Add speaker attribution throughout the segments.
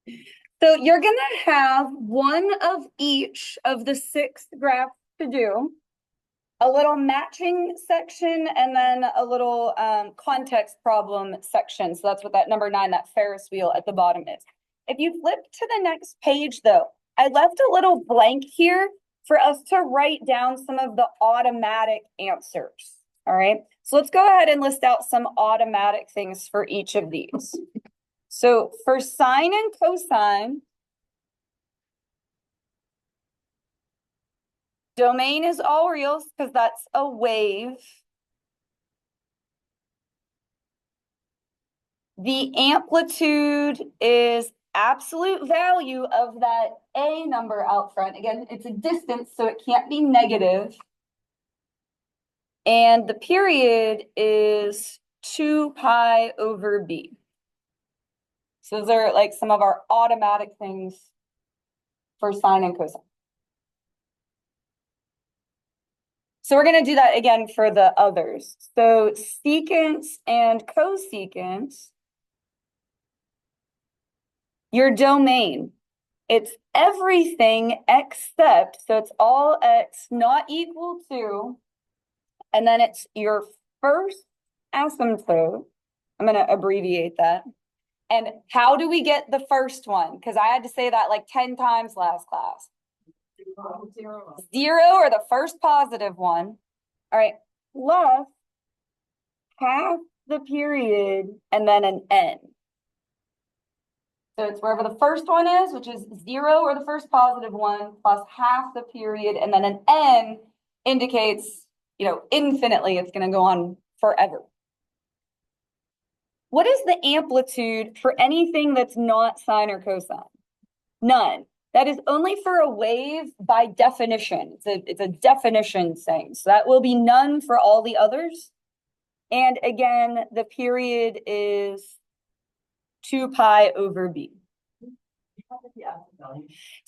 Speaker 1: So you're going to have one of each of the 6 graphs to do, a little matching section, and then a little context problem section. So that's what that number 9, that Ferris wheel at the bottom is. If you flip to the next page, though, I left a little blank here for us to write down some of the automatic answers. All right. So let's go ahead and list out some automatic things for each of these. So for sine and cosine, domain is all reals because that's a wave. The amplitude is absolute value of that A number out front. Again, it's a distance, so it can't be negative. And the period is 2 pi over B. So those are like some of our automatic things for sine and cosine. So we're going to do that again for the others. So secant and cosecant, your domain, it's everything except, so it's all x not equal to, and then it's your first asymptote. I'm going to abbreviate that. And how do we get the first one? Because I had to say that like 10 times last class. 0 or the first positive one. All right, plus half the period and then an n. So it's wherever the first one is, which is 0 or the first positive one, plus half the period, and then an n indicates, infinitely, it's going to go on forever. What is the amplitude for anything that's not sine or cosine? None. That is only for a wave by definition. It's a definition thing. So that will be none for all the others. And again, the period is 2 pi over B.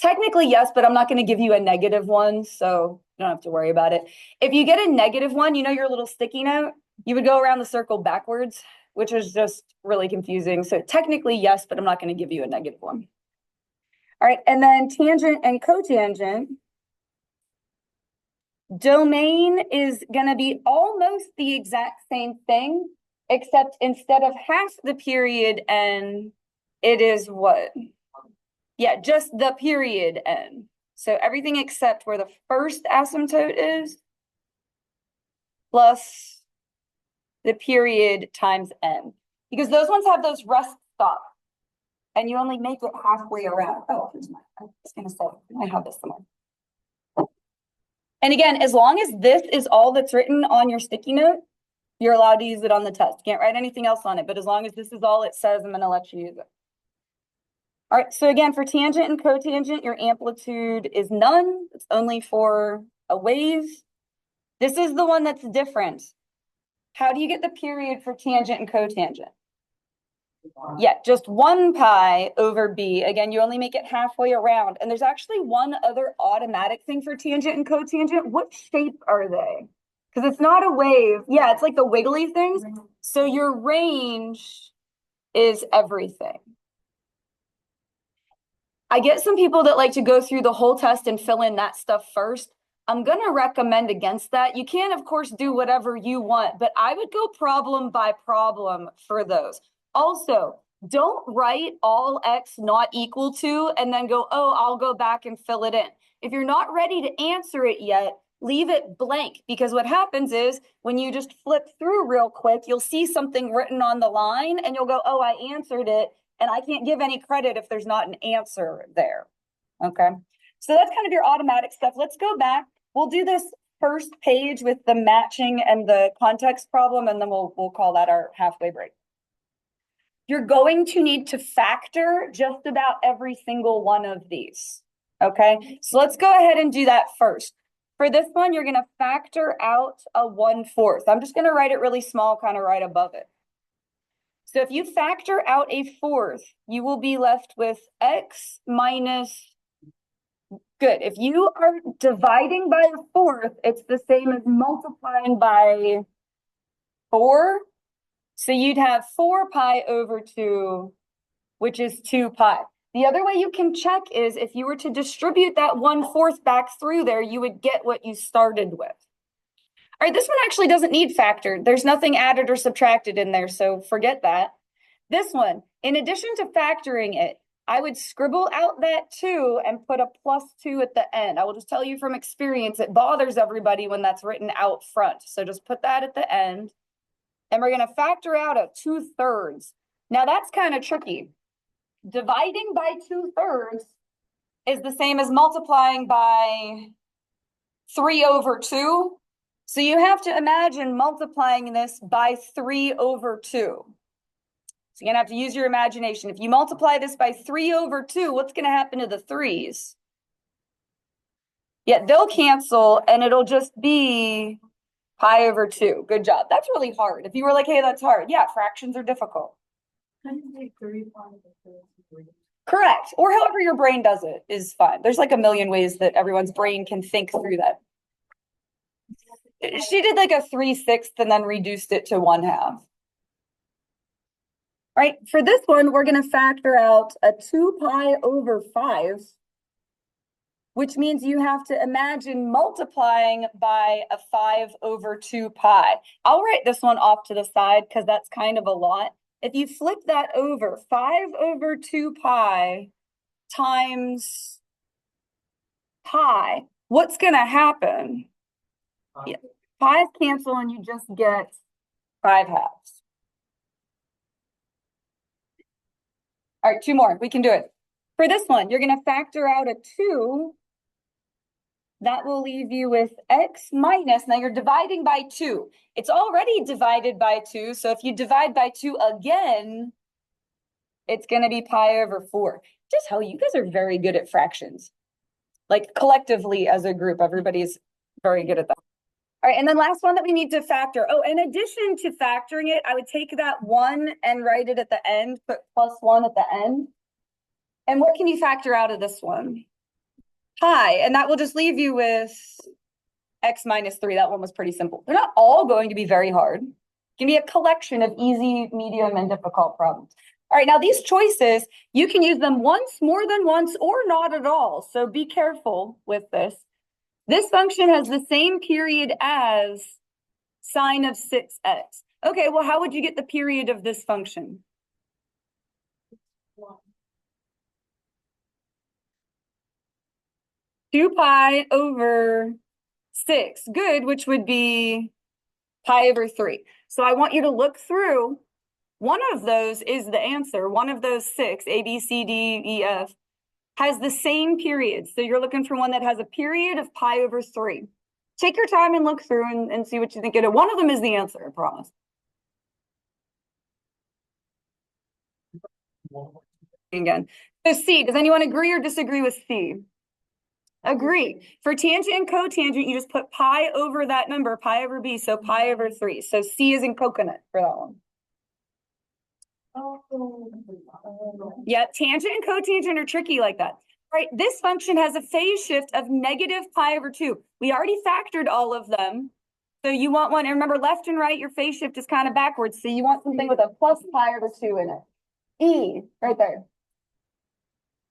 Speaker 1: Technically, yes, but I'm not going to give you a negative one, so you don't have to worry about it. If you get a negative one, your little sticky note, you would go around the circle backwards, which is just really confusing. So technically, yes, but I'm not going to give you a negative one. All right, and then tangent and cotangent. Domain is going to be almost the exact same thing, except instead of half the period n, it is what? Yeah, just the period n. So everything except where the first asymptote is, plus the period times n. Because those ones have those rest stops. And you only make it halfway around. Oh, here's my, I was going to say, I have this somewhere. And again, as long as this is all that's written on your sticky note, you're allowed to use it on the test. You can't write anything else on it, but as long as this is all it says, I'm going to let you use it. All right, so again, for tangent and cotangent, your amplitude is none. It's only for a wave. This is the one that's different. How do you get the period for tangent and cotangent? Yeah, just 1 pi over B. Again, you only make it halfway around. And there's actually one other automatic thing for tangent and cotangent. What shape are they? Because it's not a wave. Yeah, it's like the wiggly things. So your range is everything. I get some people that like to go through the whole test and fill in that stuff first. I'm going to recommend against that. You can, of course, do whatever you want, but I would go problem by problem for those. Also, don't write all x not equal to and then go, oh, I'll go back and fill it in. If you're not ready to answer it yet, leave it blank, because what happens is when you just flip through real quick, you'll see something written on the line and you'll go, oh, I answered it. And I can't give any credit if there's not an answer there. Okay. So that's kind of your automatic stuff. Let's go back. We'll do this first page with the matching and the context problem, and then we'll call that our halfway break. You're going to need to factor just about every single one of these. Okay. So let's go ahead and do that first. For this one, you're going to factor out a 1/4. I'm just going to write it really small, kind of right above it. So if you factor out a 4th, you will be left with x minus, good. If you are dividing by a 4th, it's the same as multiplying by 4. So you'd have 4 pi over 2, which is 2 pi. The other way you can check is if you were to distribute that 1/4 back through there, you would get what you started with. All right, this one actually doesn't need factored. There's nothing added or subtracted in there, so forget that. This one, in addition to factoring it, I would scribble out that 2 and put a +2 at the end. I will just tell you from experience, it bothers everybody when that's written out front. So just put that at the end. And we're going to factor out a 2/3. Now that's kind of tricky. Dividing by 2/3 is the same as multiplying by 3/2. So you have to imagine multiplying this by 3/2. So you're going to have to use your imagination. If you multiply this by 3/2, what's going to happen to the 3's? Yeah, they'll cancel and it'll just be pi/2. Good job. That's really hard. If you were like, hey, that's hard. Yeah, fractions are difficult. Correct. Or however your brain does it is fine. There's like a million ways that everyone's brain can think through that. She did like a 3/6 and then reduced it to 1/2. All right, for this one, we're going to factor out a 2 pi over 5, which means you have to imagine multiplying by a 5/2 pi. I'll write this one off to the side because that's kind of a lot. If you flip that over, 5/2 pi times pi, what's going to happen? Yeah, pi's cancel and you just get 5/2. All right, 2 more. We can do it. For this one, you're going to factor out a 2. That will leave you with x minus. Now you're dividing by 2. It's already divided by 2. So if you divide by 2 again, it's going to be pi/4. Just how you guys are very good at fractions. Like collectively as a group, everybody's very good at that. All right, and then last one that we need to factor. Oh, in addition to factoring it, I would take that 1 and write it at the end, put +1 at the end. And what can you factor out of this one? Pi, and that will just leave you with x minus 3. That one was pretty simple. They're not all going to be very hard. It can be a collection of easy, medium, and difficult problems. All right, now these choices, you can use them once, more than once, or not at all. So be careful with this. This function has the same period as sine of 6x. Okay, well, how would you get the period of this function? 2 pi over 6. Good, which would be pi/3. So I want you to look through. One of those is the answer. One of those 6, A, B, C, D, E, F, has the same period. So you're looking for one that has a period of pi/3. Take your time and look through and see what you think. One of them is the answer, I promise. Again. So C, does anyone agree or disagree with C? Agree. For tangent and cotangent, you just put pi over that number, pi/b, so pi/3. So C is in coconut for that one. Yeah, tangent and cotangent are tricky like that. All right, this function has a phase shift of negative pi/2. We already factored all of them. So you want one, and remember left and right, your phase shift is kind of backwards. So you want something with a plus pi/2 in it. E, right there.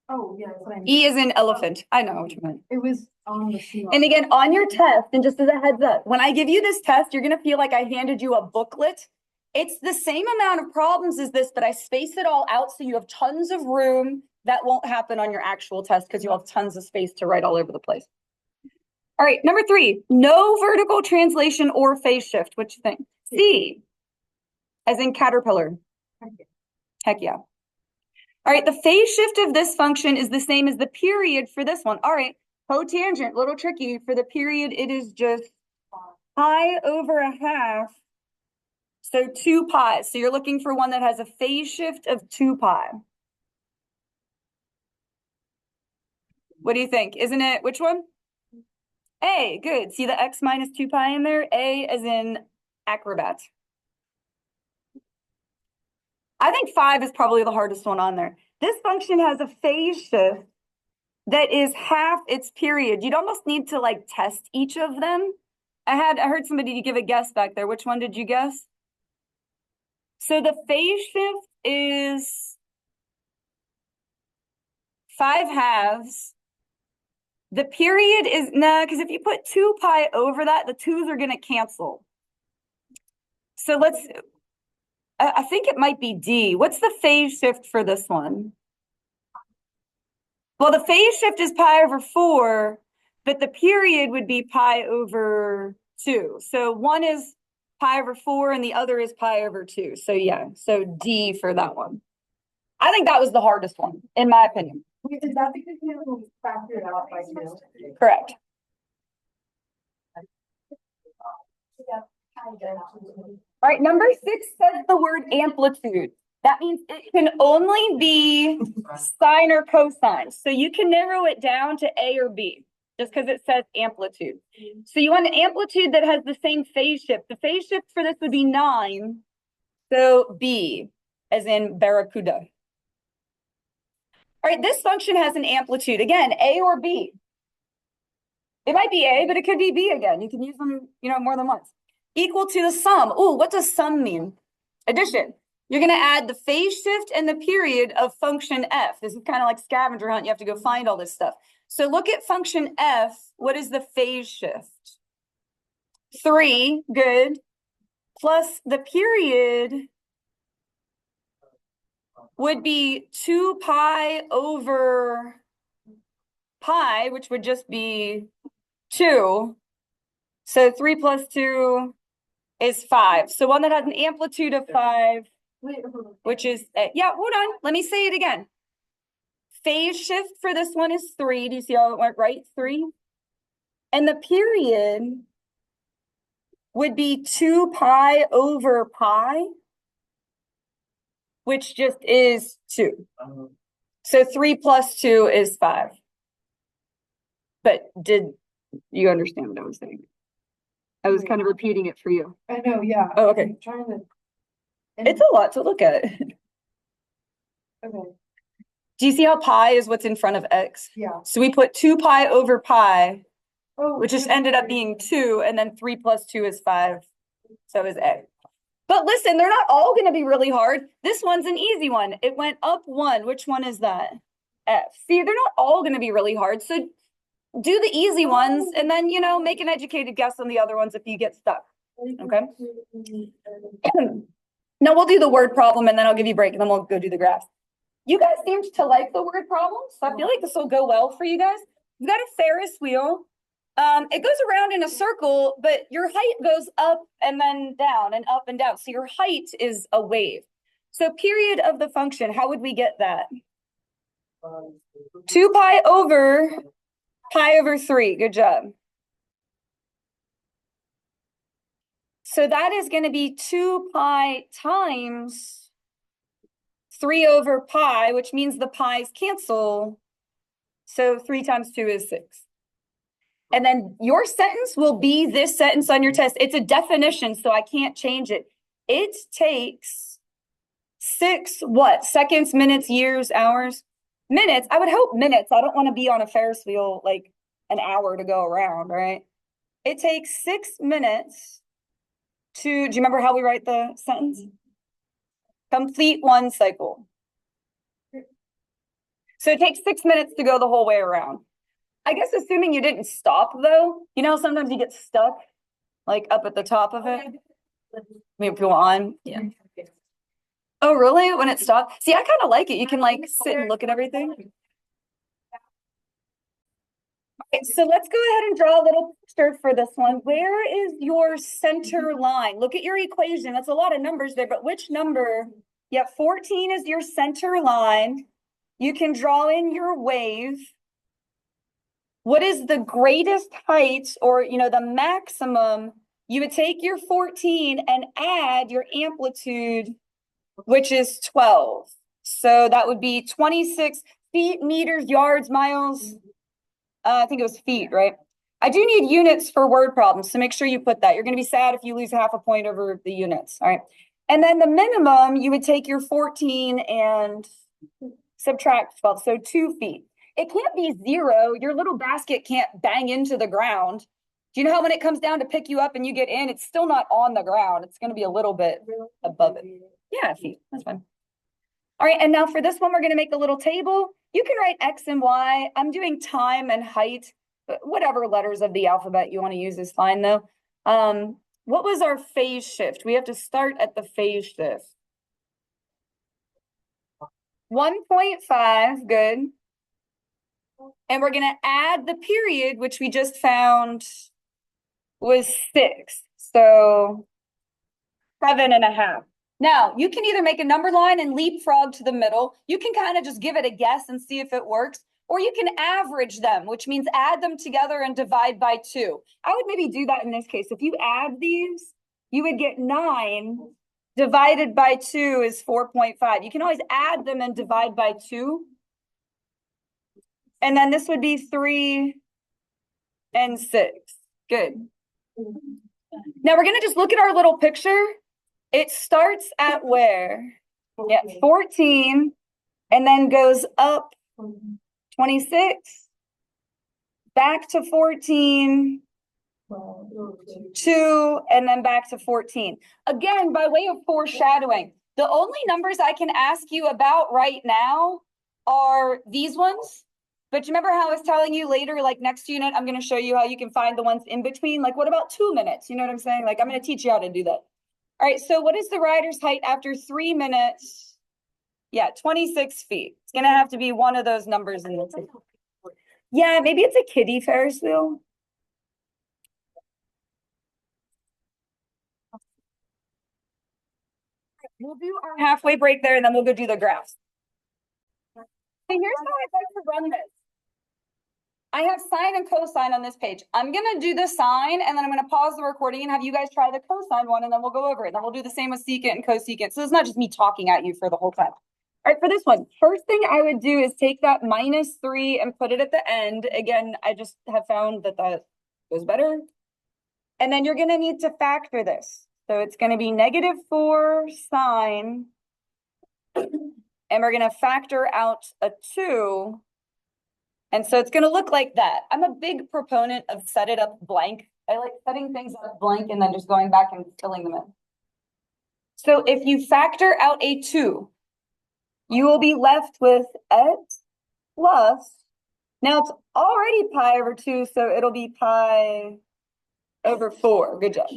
Speaker 2: Oh, yeah.
Speaker 1: E is in elephant. I know what you meant.
Speaker 2: It was on the sheet.
Speaker 1: And again, on your test, and just as a heads up, when I give you this test, you're going to feel like I handed you a booklet. It's the same amount of problems as this, but I space it all out so you have tons of room. That won't happen on your actual test because you'll have tons of space to write all over the place. All right, number 3, no vertical translation or phase shift. What you think? C, as in caterpillar. Heck yeah. All right, the phase shift of this function is the same as the period for this one. All right, cotangent, little tricky. For the period, it is just pi/1/2. So 2 pi. So you're looking for one that has a phase shift of 2 pi. What do you think? Isn't it, which one? A, good. See the x minus 2 pi in there? A as in acrobat. I think 5 is probably the hardest one on there. This function has a phase shift that is half its period. You'd almost need to like test each of them. I heard somebody give a guess back there. Which one did you guess? So the phase shift is 5/2. The period is, nah, because if you put 2 pi over that, the 2's are going to cancel. So I think it might be D. What's the phase shift for this one? Well, the phase shift is pi over 4, but the period would be pi over 2. So one is pi over 4 and the other is pi over 2. So yeah, so D for that one. I think that was the hardest one, in my opinion.
Speaker 2: Is that because you factor it out by 2?
Speaker 1: Correct. All right, number 6 says the word amplitude. That means it can only be sine or cosine. So you can narrow it down to A or B just because it says amplitude. So you want an amplitude that has the same phase shift. The phase shift for this would be 9. So B, as in barracuda. All right, this function has an amplitude. Again, A or B. It might be A, but it could be B again. You can use them, more than once. Equal to the sum. Ooh, what does sum mean? Addition. You're going to add the phase shift and the period of function f. This is kind of like scavenger hunt. You have to go find all this stuff. So look at function f. What is the phase shift? 3, good. Plus the period would be 2 pi over pi, which would just be 2. So 3 plus 2 is 5. So one that has an amplitude of 5, which is, yeah, hold on. Let me say it again. Phase shift for this one is 3. Do you see how it went right? 3. And the period would be 2 pi over pi, which just is 2. So 3 plus 2 is 5. But did you understand what I was saying? I was kind of repeating it for you.
Speaker 2: I know, yeah.
Speaker 1: Oh, okay.
Speaker 2: I'm trying to.
Speaker 1: It's a lot to look at.
Speaker 2: Okay,
Speaker 1: Do you see how pi is what's in front of x?
Speaker 2: yeah.
Speaker 1: So we put 2 pi over pi,
Speaker 2: Oh,
Speaker 1: which just ended up being 2, and then 3 plus 2 is 5. So is A. But listen, they're not all going to be really hard. This one's an easy one. It went up 1. Which one is that? F. See, they're not all going to be really hard. So do the easy ones and then, make an educated guess on the other ones if you get stuck. Okay. Now we'll do the word problem and then I'll give you a break and then we'll go do the graphs. You guys seem to like the word problems, so I feel like this will go well for you guys. You've got a Ferris wheel. It goes around in a circle, but your height goes up and then down and up and down. So your height is a wave. So period of the function, how would we get that? 2 pi over pi over 3. Good job. So that is going to be 2 pi times 3 over pi, which means the pi's cancel. So 3 times 2 is 6. And then your sentence will be this sentence on your test. It's a definition, so I can't change it. It takes 6 what? Seconds, minutes, years, hours? Minutes. I would hope minutes. I don't want to be on a Ferris wheel like an hour to go around, right? It takes 6 minutes do you remember how we write the sentence? Complete one cycle. So it takes 6 minutes to go the whole way around. I guess assuming you didn't stop though, sometimes you get stuck like up at the top of it. Maybe go on. Yeah. Oh, really? When it stopped? See, I kind of like it. You can like sit and look at everything. Okay, so let's go ahead and draw a little picture for this one. Where is your center line? Look at your equation. That's a lot of numbers there, but which number? Yeah, 14 is your center line. You can draw in your wave. What is the greatest height or, the maximum? You would take your 14 and add your amplitude, which is 12. So that would be 26 feet, meters, yards, miles. I think it was feet, right? I do need units for word problems, so make sure you put that. You're going to be sad if you lose half a point over the units, all right? And then the minimum, you would take your 14 and subtract 12, so 2 feet. It can't be 0. Your little basket can't bang into the ground. Do you know how when it comes down to pick you up and you get in, it's still not on the ground. It's going to be a little bit above it. Yeah, feet. That's fine. All right, and now for this one, we're going to make a little table. You can write X and Y. I'm doing time and height, but whatever letters of the alphabet you want to use is fine though. What was our phase shift? We have to start at the phase shift. 1.5, good. And we're gonna add the period, which we just found was 6. So 7.5. Now, you can either make a number line and leapfrog to the middle. You can kind of just give it a guess and see if it works. Or you can average them, which means add them together and divide by 2. I would maybe do that in this case. If you add these, you would get 9 divided by 2 is 4.5. You can always add them and divide by 2. And then this would be 3 and 6. Good. Now we're going to just look at our little picture. It starts at where? Yeah, 14, and then goes up 26, back to 14, 2, and then back to 14. Again, by way of foreshadowing, the only numbers I can ask you about right now are these ones. But you remember how I was telling you later, like next unit, I'm going to show you how you can find the ones in between. Like, what about 2 minutes? You know what I'm saying? Like, I'm going to teach you how to do that. All right, so what is the rider's height after 3 minutes? Yeah, 26 feet. It's going to have to be one of those numbers in the table. Yeah, maybe it's a kiddie Ferris wheel. We'll do our halfway break there, and then we'll go do the graphs. And here's how I'd like to run this. I have sine and cosine on this page. I'm going to do the sine, and then I'm going to pause the recording and have you guys try the cosine one, and then we'll go over it. Then we'll do the same with secant and cosecant. So it's not just me talking at you for the whole time. All right, for this one, first thing I would do is take that -3 and put it at the end. Again, I just have found that that goes better. And then you're going to need to factor this. So it's going to be -4 sine, and we're going to factor out a 2. And so it's going to look like that. I'm a big proponent of set it up blank. I like setting things up blank and then just going back and filling them in. So if you factor out a 2, you will be left with x plus, now it's already pi over 2, so it'll be pi over 4. Good job.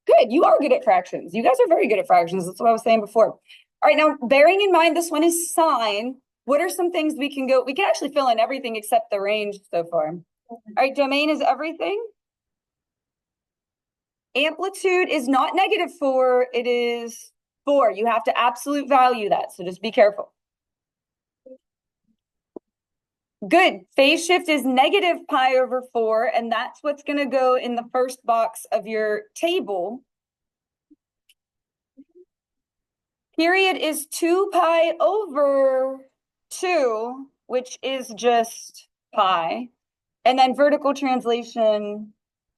Speaker 1: Good, you are good at fractions. You guys are very good at fractions. That's what I was saying before. All right, now bearing in mind this one is sine, what are some things we can actually fill in everything except the range so far. All right, domain is everything. Amplitude is not -4, it is 4. You have to absolute value that, so just be careful. Good, phase shift is -pi over 4, and that's what's going to go in the first box of your table. Period is 2 pi over 2, which is just pi. And then vertical translation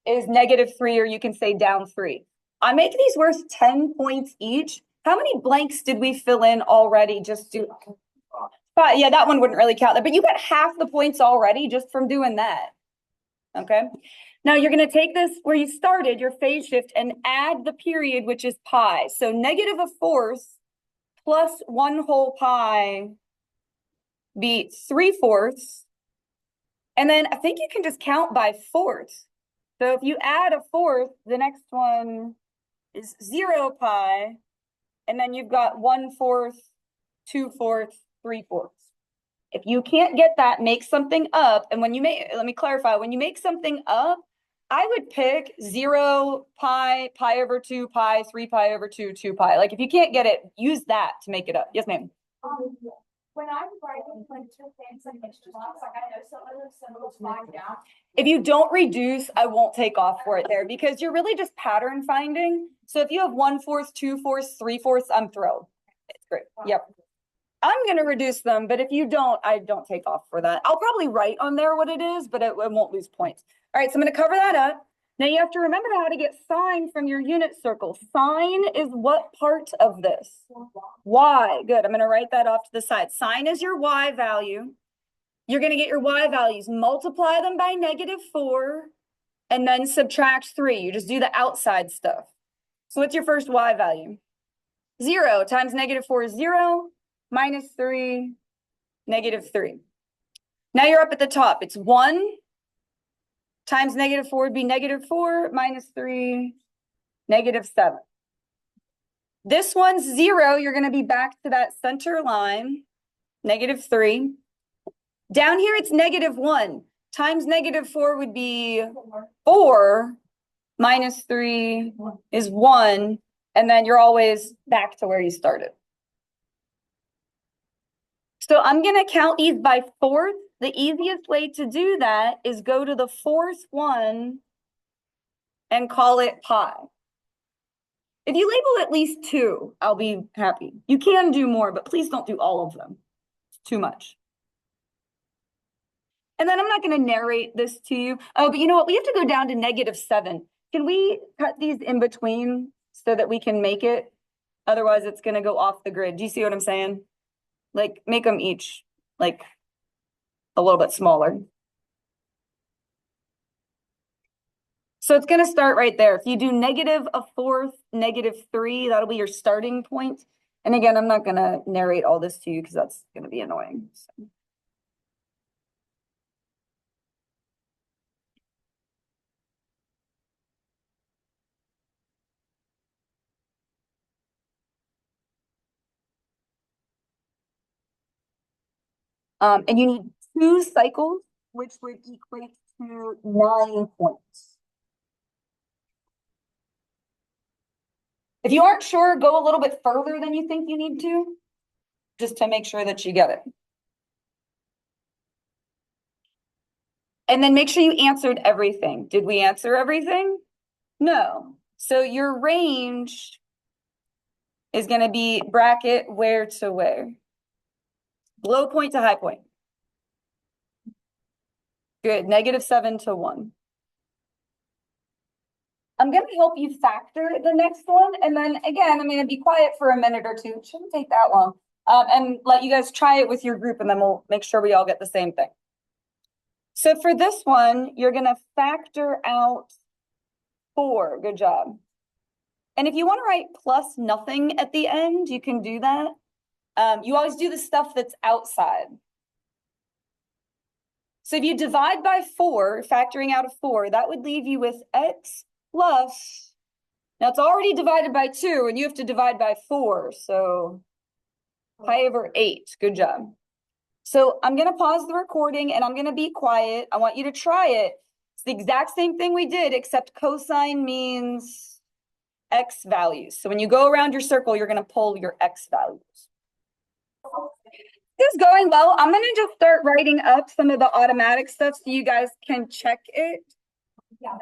Speaker 1: is -3, or you can say down 3. I make these worth 10 points each. How many blanks did we fill in already? Just do, but yeah, that one wouldn't really count. But you got half the points already just from doing that. Okay. Now you're going to take this where you started, your phase shift, and add the period, which is pi. So -1/4 plus 1 whole pi be 3/4. And then I think you can just count by fourths. So if you add a 4th, the next one is 0 pi. And then you've got 1/4, 2/4, 3/4. If you can't get that, make something up. And when you make, let me clarify, when you make something up, I would pick 0 pi, pi over 2 pi, 3 pi over 2, 2 pi. Like if you can't get it, use that to make it up. Yes, ma'am.
Speaker 2: When I'm writing like two things like extra blocks, like I know some of those symbols flying down.
Speaker 1: If you don't reduce, I won't take off for it there because you're really just pattern finding. So if you have 1/4, 2/4, 3/4, I'm thrilled. It's great. Yep. I'm going to reduce them, but if you don't, I don't take off for that. I'll probably write on there what it is, but it won't lose points. All right, so I'm going to cover that up. Now you have to remember how to get sine from your unit circle. Sine is what part of this? Y. Good. I'm going to write that off to the side. Sine is your Y value. You're going to get your Y values, multiply them by -4, and then subtract 3. You just do the outside stuff. So what's your first Y value? 0 times -4 is 0, -3, -3. Now you're up at the top. It's 1 times -4 would be -4 minus 3, -7. This one's 0. You're going to be back to that center line, -3. Down here, it's -1 times -4 would be 4 minus 3 is 1. And then you're always back to where you started. So I'm going to count these by fourth. The easiest way to do that is go to the fourth one and call it pi. If you label at least 2, I'll be happy. You can do more, but please don't do all of them. It's too much. And then I'm not going to narrate this to you. Oh, but you know what? We have to go down to -7. Can we cut these in between so that we can make it? Otherwise, it's going to go off the grid. Do you see what I'm saying? Like, make them each, like, a little bit smaller. So it's going to start right there. If you do -1/4, -3, that'll be your starting point. And again, I'm not going to narrate all this to you because that's going to be annoying. So. And you need 2 cycles, which would equate to 9 points. If you aren't sure, go a little bit further than you think you need to, just to make sure that you get it. And then make sure you answered everything. Did we answer everything? No. So your range is going to be bracket where to where? Low point to high point. Good. -7 to 1. I'm going to help you factor the next one. And then again, I'm going to be quiet for a minute or two. It shouldn't take that long. And let you guys try it with your group, and then we'll make sure we all get the same thing. So for this one, you're going to factor out 4. Good job. And if you want to write plus nothing at the end, you can do that. You always do the stuff that's outside. So if you divide by 4, factoring out a 4, that would leave you with x plus, now it's already divided by 2, and you have to divide by 4, so pi over 8. Good job. So I'm going to pause the recording, and I'm going to be quiet. I want you to try it. It's the exact same thing we did, except cosine means x values. So when you go around your circle, you're going to pull your x values. This is going well. I'm going to just start writing up some of the automatic stuff so you guys can check it.
Speaker 3: Yeah.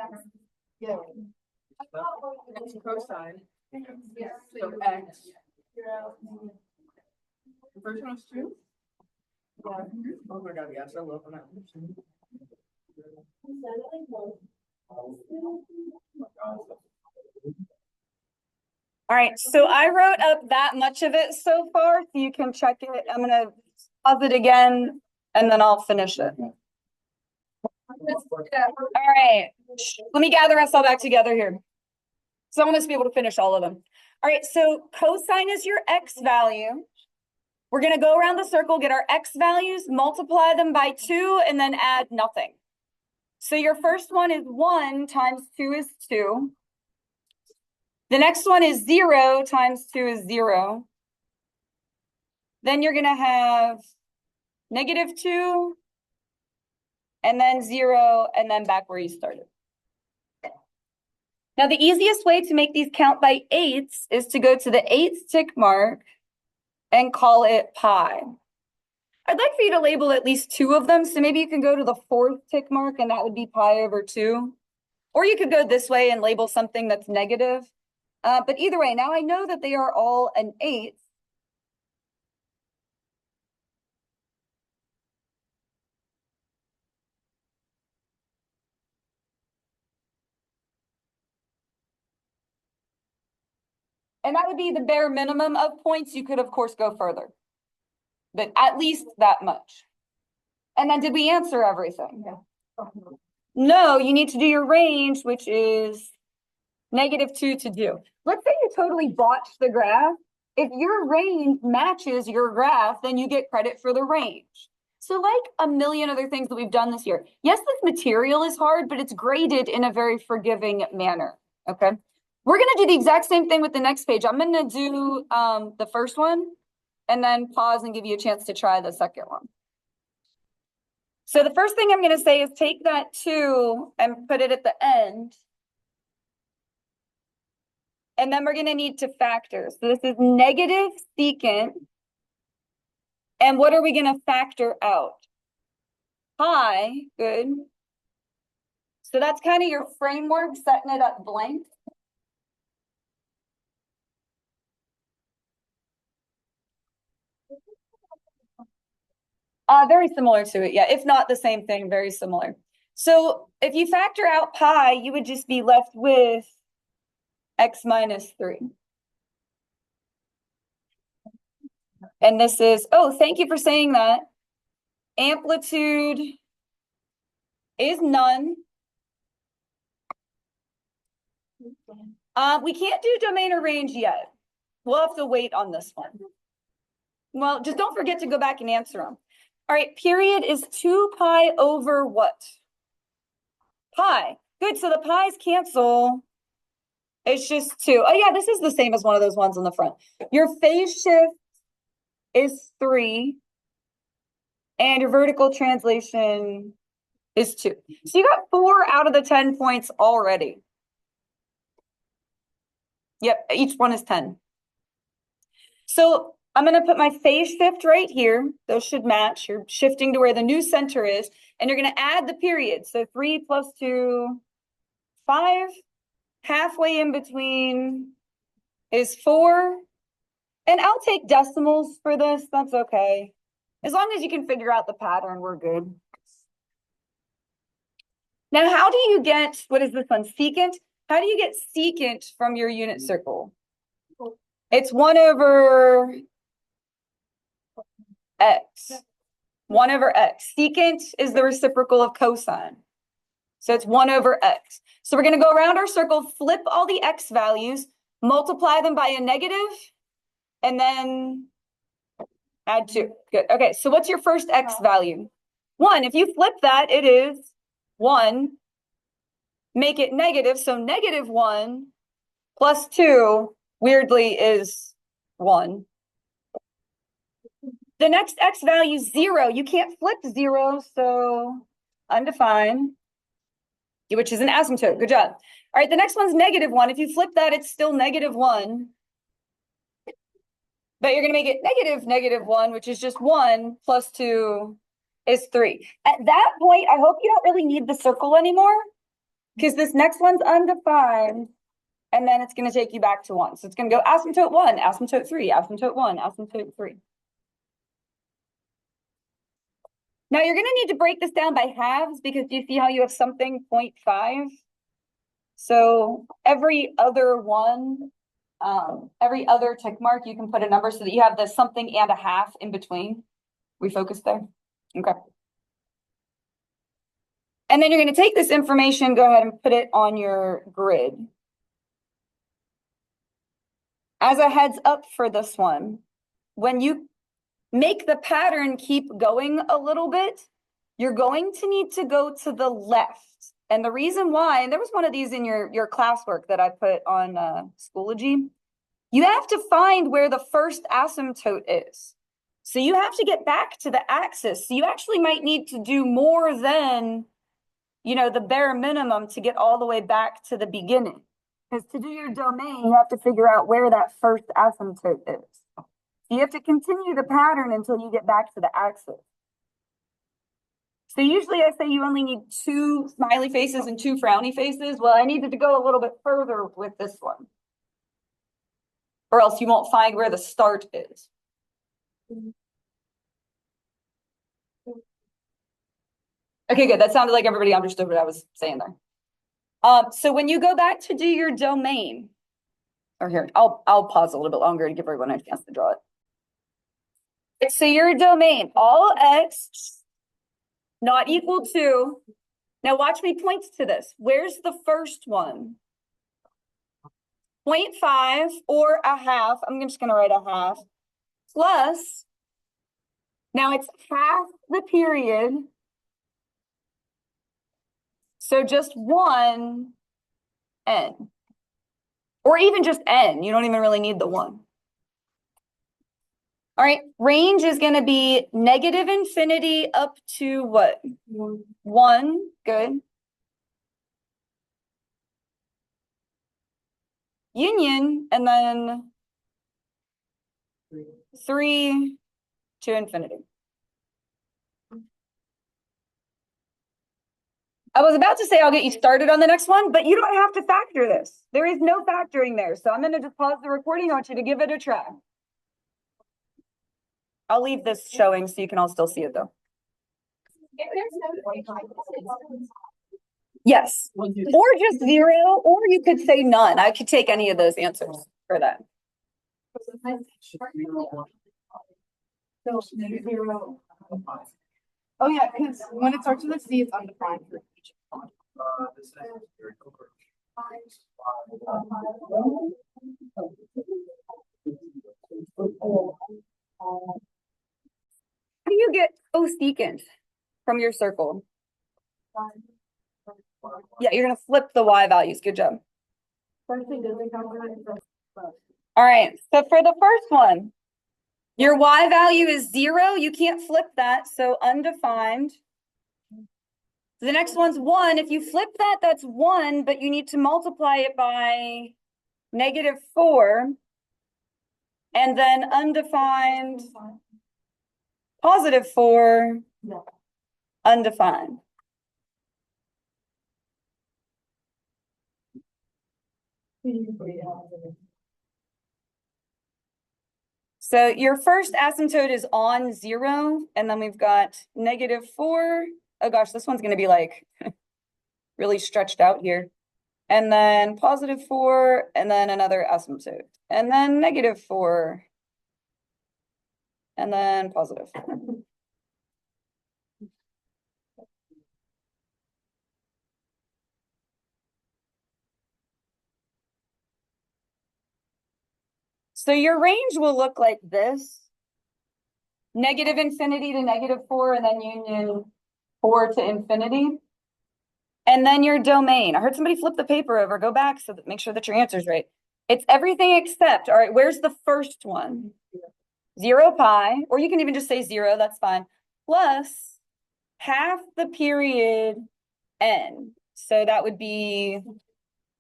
Speaker 3: It's cosine. So x. The first one was 2? Yeah. Oh my god, yes, I love that.
Speaker 1: All right, so I wrote up that much of it so far, so you can check it. I'm going to pause it again, and then I'll finish it. All right, let me gather us all back together here. So I want us to be able to finish all of them. All right, so cosine is your x value. We're going to go around the circle, get our x values, multiply them by 2, and then add nothing. So your first one is 1 times 2 is 2. The next one is 0 times 2 is 0. Then you're going to have -2, and then 0, and then back where you started. Now, the easiest way to make these count by 8s is to go to the 8th tick mark and call it pi. I'd like for you to label at least 2 of them. So maybe you can go to the 4th tick mark, and that would be pi over 2. Or you could go this way and label something that's negative. But either way, now I know that they are all an 8th. And that would be the bare minimum of points. You could, of course, go further, but at least that much. And then did we answer everything? Yeah. No, you need to do your range, which is -2 to do. Let's say you totally botched the graph. If your range matches your graph, then you get credit for the range. So like a million other things that we've done this year. Yes, this material is hard, but it's graded in a very forgiving manner, okay? We're gonna do the exact same thing with the next page. I'm gonna do the first one and then pause and give you a chance to try the second one. So the first thing I'm gonna say is take that 2 and put it at the end. And then we're gonna need to factor. So this is negative secant. And what are we gonna factor out? Pi, good. So that's kind of your framework, setting it up blank. Very similar to it, yeah. If not the same thing, very similar. So if you factor out pi, you would just be left with x minus 3. And this is, oh, thank you for saying that. Amplitude is none. We can't do domain or range yet. We'll have to wait on this one. Well, just don't forget to go back and answer them. All right, period is 2 pi over what? Pi. Good, so the pi's cancel. It's just 2. Oh yeah, this is the same as one of those ones on the front. Your phase shift is 3. And your vertical translation is 2. So you got 4 out of the 10 points already. Yep, each one is 10. So I'm going to put my phase shift right here. Those should match. You're shifting to where the new center is. And you're going to add the period. So 3 plus 2, 5. Halfway in between is 4. And I'll take decimals for this. That's okay. As long as you can figure out the pattern, we're good. Now, how do you get, what is this one, secant? How do you get secant from your unit circle? It's 1 over x. 1 over x. Secant is the reciprocal of cosine. So it's 1 over x. So we're going to go around our circle, flip all the x values, multiply them by a negative, and then add 2. Good. Okay, so what's your first x value? 1. If you flip that, it is 1. Make it negative, so negative 1 plus 2, weirdly, is 1. The next x value is 0. You can't flip 0, so undefined, which is an asymptote. Good job. All right, the next one's negative 1. If you flip that, it's still negative 1. But you're going to make it negative 1, which is just 1 plus 2 is 3. At that point, I hope you don't really need the circle anymore, because this next one's undefined, and then it's going to take you back to 1. So it's going to go asymptote 1, asymptote 3, asymptote 1, asymptote 3. Now you're going to need to break this down by halves, because do you see how you have something 0.5? So every other one, every other tick mark, you can put a number so that you have the something and a half in between. We focus there? Okay. And then you're going to take this information, go ahead and put it on your grid. As a heads up for this one, when you make the pattern keep going a little bit, you're going to need to go to the left. And the reason why, and there was one of these in your classwork that I put on Schoology, you have to find where the first asymptote is. So you have to get back to the axis. So you actually might need to do more than, the bare minimum to get all the way back to the beginning. Because to do your domain, you have to figure out where that first asymptote is. So you have to continue the pattern until you get back to the axis. So usually I say you only need 2 smiley faces and 2 frowny faces. Well, I needed to go a little bit further with this one, or else you won't find where the start is. Okay, good. That sounded like everybody understood what I was saying there. So when you go back to do your domain, or here, I'll pause a little bit longer to give everyone a chance to draw it. So your domain, all x not equal to, now watch me point to this. Where's the first one? 0.5 or a half. I'm just going to write a half plus Now it's half the period. So just one n. Or even just n. You don't even really need the 1. All right, range is going to be negative infinity up to what? 1. Good. Union, and then 3 to infinity. I was about to say I'll get you started on the next one, but you don't have to factor this. There is no factoring there. So I'm going to just pause the recording. I want you to give it a try. I'll leave this showing so you can all still see it though.
Speaker 2: If there's no point, it's-
Speaker 1: Yes, or just 0, or you could say none. I could take any of those answers for that.
Speaker 4: Oh yeah, because when it starts with a C, it's undefined for each one.
Speaker 1: How do you get cosecant from your circle? Yeah, you're going to flip the y values. Good job. All right, so for the first one, your y value is 0. You can't flip that, so undefined. The next one's 1. If you flip that, that's 1, but you need to multiply it by -4. And then undefined, +4, undefined. So your first asymptote is on 0, and then we've got -4. Oh gosh, this one's going to be like really stretched out here. And then +4, and then another asymptote. And then -4. And then +4. So your range will look like this. Negative infinity to -4, and then union 4 to infinity. And then your domain. I heard somebody flip the paper over. Go back so that make sure that your answer's right. It's everything except, all right, where's the first one? 0 pi, or you can even just say 0, that's fine. Plus half the period n. So that would be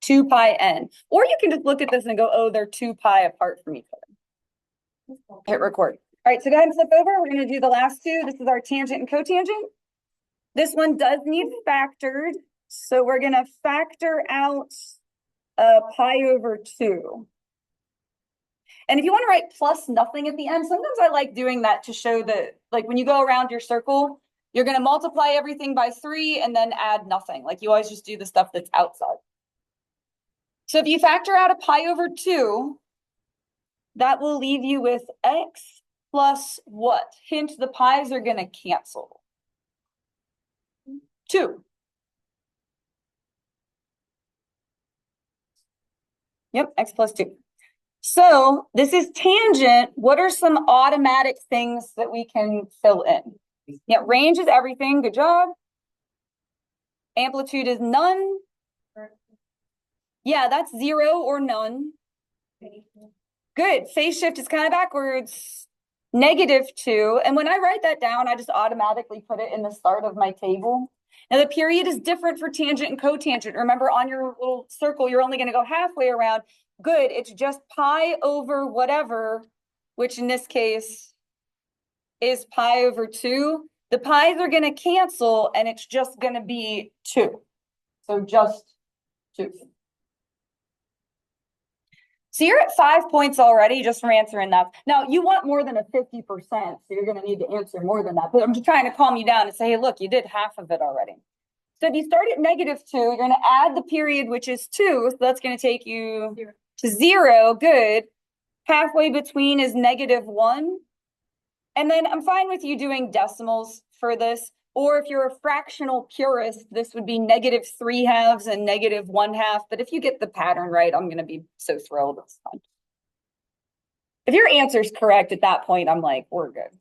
Speaker 1: 2 pi n. Or you can just look at this and go, oh, they're 2 pi apart from each other. Hit record. All right, so go ahead and flip over. We're going to do the last two. This is our tangent and cotangent. This one does need factored. So we're going to factor out pi over 2. And if you want to write plus nothing at the end, sometimes I like doing that to show that, like when you go around your circle, you're going to multiply everything by 3 and then add nothing. Like you always just do the stuff that's outside. So if you factor out a pi over 2, that will leave you with x plus what? Hint, the pi's are going to cancel. 2. Yep, x plus 2. So this is tangent. What are some automatic things that we can fill in? Yeah, range is everything. Good job. Amplitude is none. Yeah, that's 0 or none. Good. Phase shift is kind of backwards. -2. And when I write that down, I just automatically put it in the start of my table. Now the period is different for tangent and cotangent. Remember, on your little circle, you're only going to go halfway around. Good. It's just pi over whatever, which in this case is pi over 2. The pi's are going to cancel, and it's just going to be 2. So just 2. So you're at 5 points already just from answering that. Now, you want more than a 50%, so you're going to need to answer more than that. But I'm just trying to calm you down and say, hey, look, you did half of it already. So if you start at -2, you're going to add the period, which is 2. So that's going to take you to 0. Good. Halfway between is -1. And then I'm fine with you doing decimals for this. Or if you're a fractional purist, this would be -3/2 and -1/2. But if you get the pattern right, I'm going to be so thrilled. It's fun. If your answer's correct at that point, I'm like, we're good.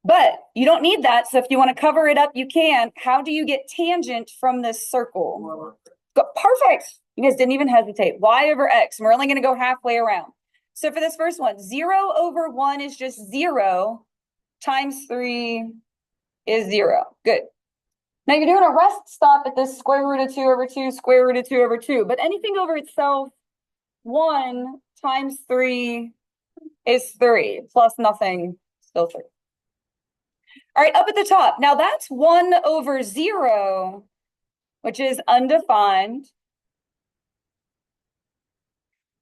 Speaker 1: But you don't need that. So if you want to cover it up, you can. How do you get tangent from this circle? Perfect. You guys didn't even hesitate. Y over X. And we're only going to go halfway around. So for this first one, 0 over 1 is just 0 times 3 is 0. Good. Now you're doing a rest stop at this square root of 2 over 2, square root of 2 over 2. But anything over itself, 1 times 3 is 3 plus nothing, still 3. All right, up at the top. Now that's 1 over 0, which is undefined.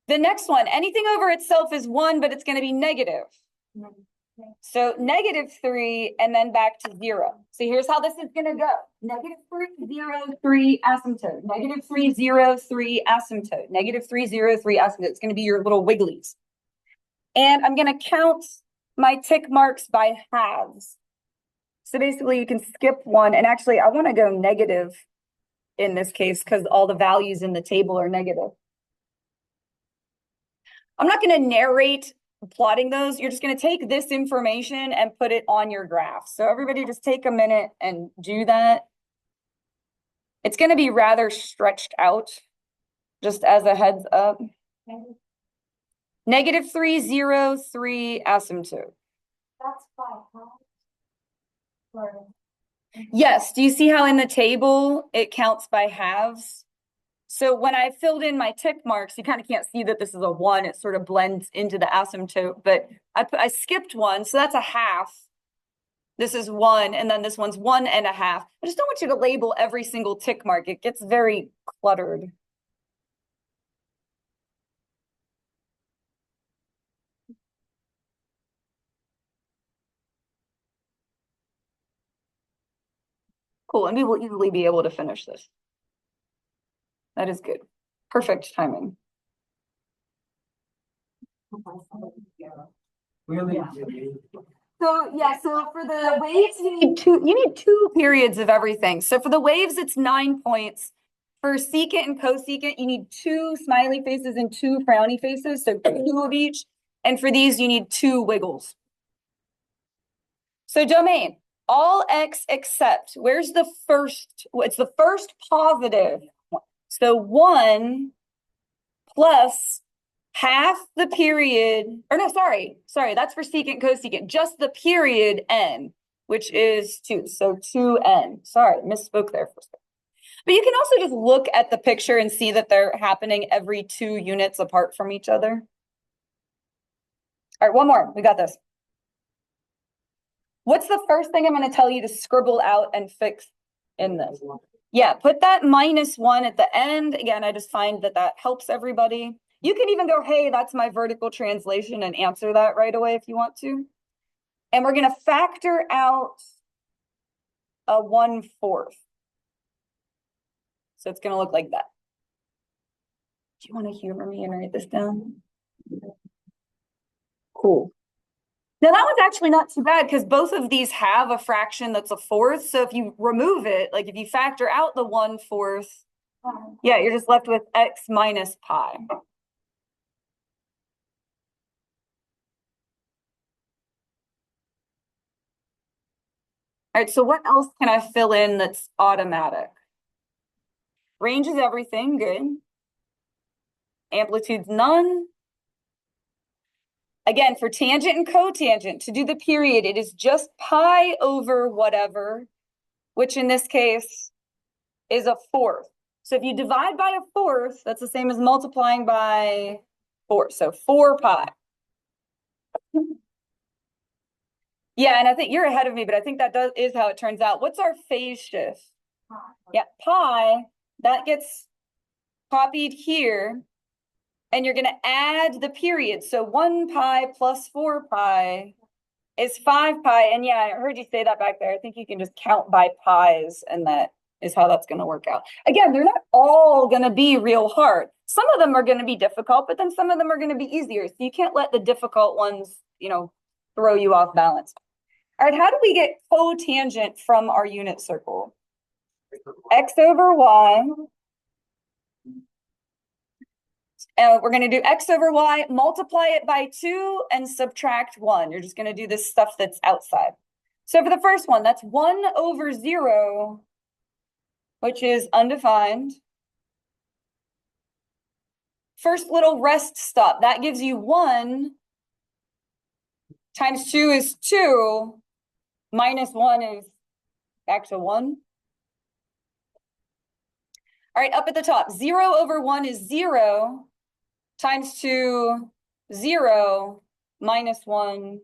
Speaker 1: The next one, anything over itself is 1, but it's going to be negative. So -3 and then back to 0. So here's how this is going to go. -3, 0, 3 asymptote. -3, 0, 3 asymptote. -3, 0, 3 asymptote. It's going to be your little wigglies. And I'm going to count my tick marks by halves. So basically you can skip one. And actually I want to go negative in this case because all the values in the table are negative. I'm not going to narrate plotting those. You're just going to take this information and put it on your graph. So everybody just take a minute and do that. It's going to be rather stretched out, just as a heads up. -3, 0, 3 asymptote.
Speaker 2: That's fine, huh? Or-
Speaker 1: Yes, do you see how in the table it counts by halves? So when I filled in my tick marks, you kind of can't see that this is a 1. It sort of blends into the asymptote, but I skipped 1, so that's a half. This is 1, and then this one's 1.5. I just don't want you to label every single tick mark. It gets very cluttered. Cool, and we will easily be able to finish this. That is good. Perfect timing. So yeah, so for the waves, you need two periods of everything. So for the waves, it's 9 points. For secant and cosecant, you need 2 smiley faces and 2 frowny faces, so 2 of each. And for these, you need 2 wiggles. So domain, all x except, where's the first? It's the first positive. So 1 plus half the period, or no, sorry, that's for secant, cosecant, just the period n, which is 2, so 2n. Sorry, misspoke there for a second. But you can also just look at the picture and see that they're happening every 2 units apart from each other. All right, one more, we got this. What's the first thing I'm going to tell you to scribble out and fix in this? Yeah, put that -1 at the end. Again, I just find that that helps everybody. You can even go, hey, that's my vertical translation, and answer that right away if you want to. And we're going to factor out a 1/4. So it's going to look like that. Do you want to humor me and write this down? Cool. Now that one's actually not too bad because both of these have a fraction that's a 4th. So if you remove it, like if you factor out the 1/4, yeah, you're just left with x minus pi. All right, so what else can I fill in that's automatic? Range is everything, good. Amplitude's none. Again, for tangent and cotangent, to do the period, it is just pi over whatever, which in this case is a 4th. So if you divide by a 4th, that's the same as multiplying by 4. So 4 pi. Yeah, and I think you're ahead of me, but I think that is how it turns out. What's our phase shift? Yeah, pi, that gets copied here. And you're going to add the period. So 1 pi plus 4 pi is 5 pi. And yeah, I heard you say that back there. I think you can just count by pi's, and that is how that's going to work out. Again, they're not all going to be real hard. Some of them are going to be difficult, but then some of them are going to be easier. So you can't let the difficult ones, throw you off balance. All right, how do we get cotangent from our unit circle? X over y. We're going to do x over y, multiply it by 2, and subtract 1. You're just going to do this stuff that's outside. So for the first one, that's 1/0, which is undefined. First little rest stop, that gives you 1 times 2 is 2, minus 1 is actual 1. All right, up at the top, 0/1 is 0, times 2, 0, minus 1,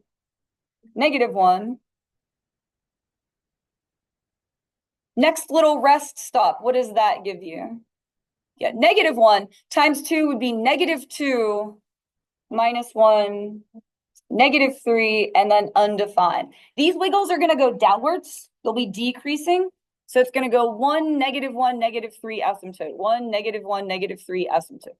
Speaker 1: -1. Next little rest stop, what does that give you? Yeah, -1 times 2 would be -2, minus 1, -3, and then undefined. These wiggles are going to go downwards. They'll be decreasing. So it's going to go 1, -1, -3 asymptote, 1, -1, -3 asymptote.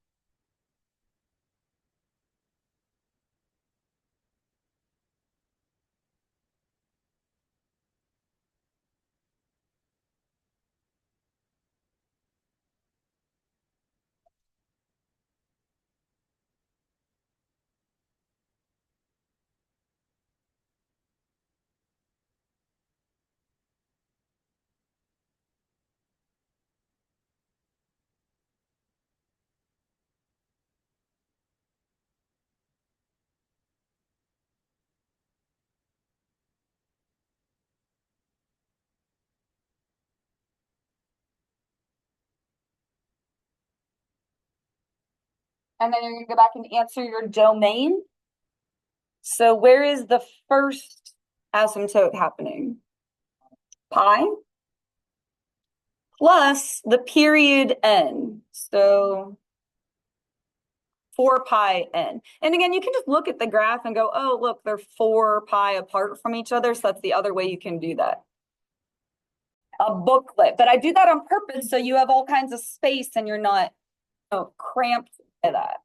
Speaker 1: And then you're going to go back and answer your domain. So where is the first asymptote happening? Pi plus the period n. So 4 pi n. And again, you can just look at the graph and go, oh, look, they're 4 pi apart from each other. So that's the other way you can do that. A booklet, but I do that on purpose so you have all kinds of space and you're not cramped by that.